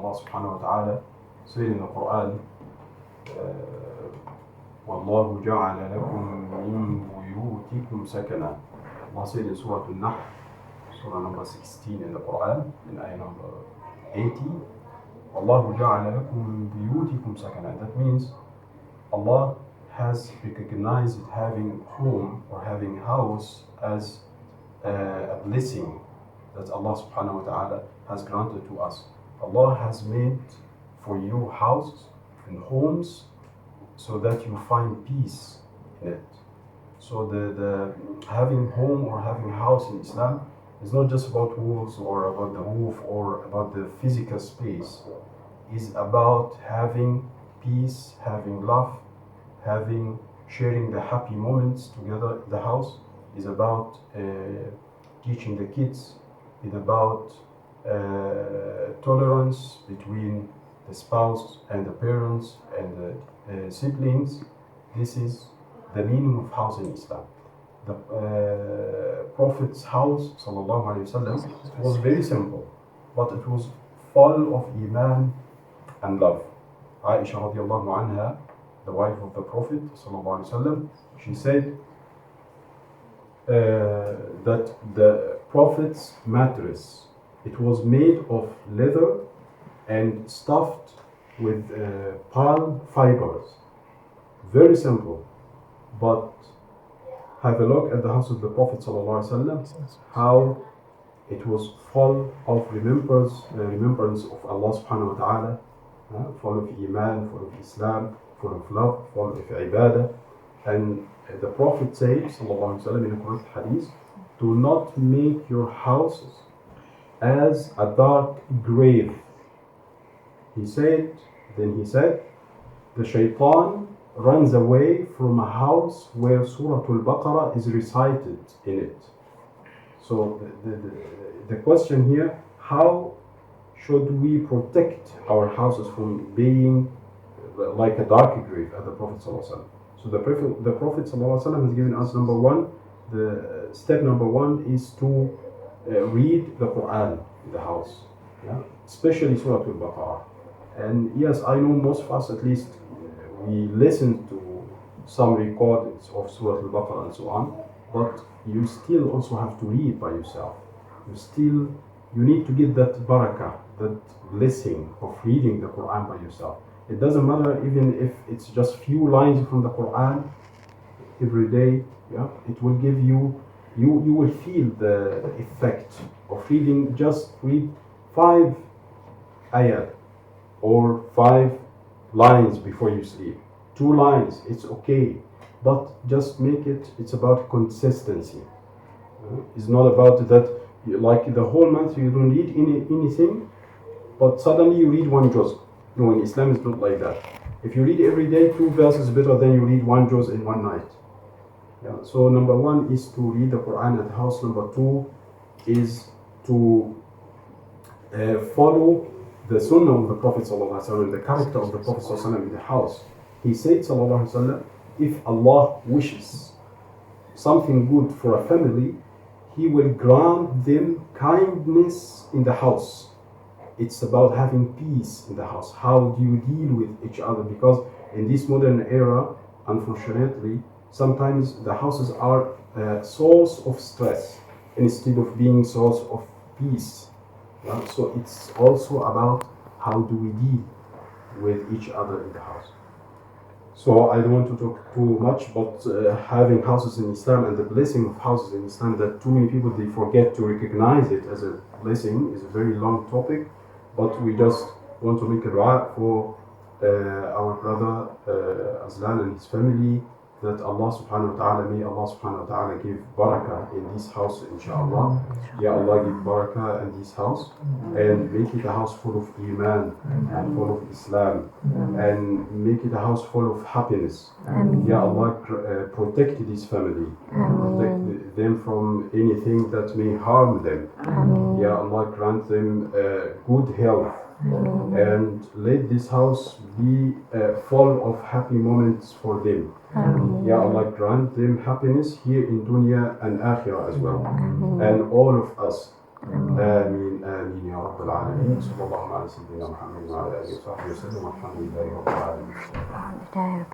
Allah subhanahu wa ta'ala said in the Quran, وَاللَّهُ جَعَلَ لَكُم مِّن بُيُوتِكُمْ سَكَنًا. Allah said in Surah An-Nahl, Surah number 16 in the Quran, in ayah number 80, وَاللَّهُ جَعَلَ لَكُم مِّن بُيُوتِكُمْ سَكَنًا. That means Allah has recognized having home or having house as a blessing that Allah subhanahu wa ta'ala has granted to us. Allah has made for you houses and homes so that you find peace in it. So the having home or having house in Islam is not just about walls or about the roof or about the physical space. It's about having peace, having love, sharing the happy moments together in the house. Is about teaching the kids. It's about tolerance between the spouse and the parents and the siblings. This is the meaning of house in Islam. The Prophet's house, sallallahu alaihi wasallam, was very simple, but it was full of iman and love. Aisha radiallahu anha, the wife of the Prophet sallallahu alaihi wasallam, she said that the Prophet's mattress, it was made of leather and stuffed with palm fibers. Very simple, but have a look at the house of the Prophet ﷺ, how it was full of remembrance of Allah subhanahu wa ta'ala, full of iman, full of Islam, full of love, full of ibadah. And the Prophet said ﷺ in a correct hadith, do not make your houses as a dark grave. He said, the shaitan runs away from a house where Surah Al-Baqarah is recited in it. So the question here, how should we protect our houses from being like a dark grave, as the Prophet ﷺ? So the Prophet ﷺ has given us step number one is to read the Quran in the house, especially Surah Al-Baqarah. And yes, I know most of us, at least, we listen to some recordings of Surah Al-Baqarah and so on, but you still also have to read by yourself. You need to get that barakah, that blessing of reading the Quran by yourself. It doesn't matter even if it's just few lines from the Quran every day. It will give you will feel the effect of reading. Just read 5 ayat or 5 lines before you sleep. 2 lines, it's okay, but just make it's about consistency. It's not about that like the whole month you don't read anything, but suddenly you read 1 juz. No, in Islam it's not like that. If you read every day 2 verses better than you read 1 juz in one night. So number 1 is to read the Quran at house. Number 2 is to follow the sunnah of the Prophet ﷺ, the character of the Prophet ﷺ in the house. He said ﷺ, if Allah wishes something good for a family, He will grant them kindness in the house. It's about having peace in the house. How do you deal with each other? Because in this modern era, unfortunately, sometimes the houses are a source of stress instead of being source of peace. So it's also about how do we deal with each other in the house. So I don't want to talk too much, but having houses in Islam and the blessing of houses in Islam, that too many people, they forget to recognize it as a blessing, is a very long topic. But we just want to make a dua for our brother Azlan and his family, that Allah subhanahu wa ta'ala, may Allah subhanahu wa ta'ala give barakah in this house, inshallah. Ya Allah, give barakah in this house and make it a house full of iman and full of Islam, and make it a house full of happiness. Ya Allah, protect this family, protect them from anything that may harm them. Ya Allah, grant them good health, and let this house be full of happy moments for them. Ya Allah, grant them happiness here in dunya and akhirah as well, and all of us. Ameen. آمين يا رب العالمين. صلى الله على سيدنا محمد وعلى آله وصحبه وسلم والحمد لله رب العالمين.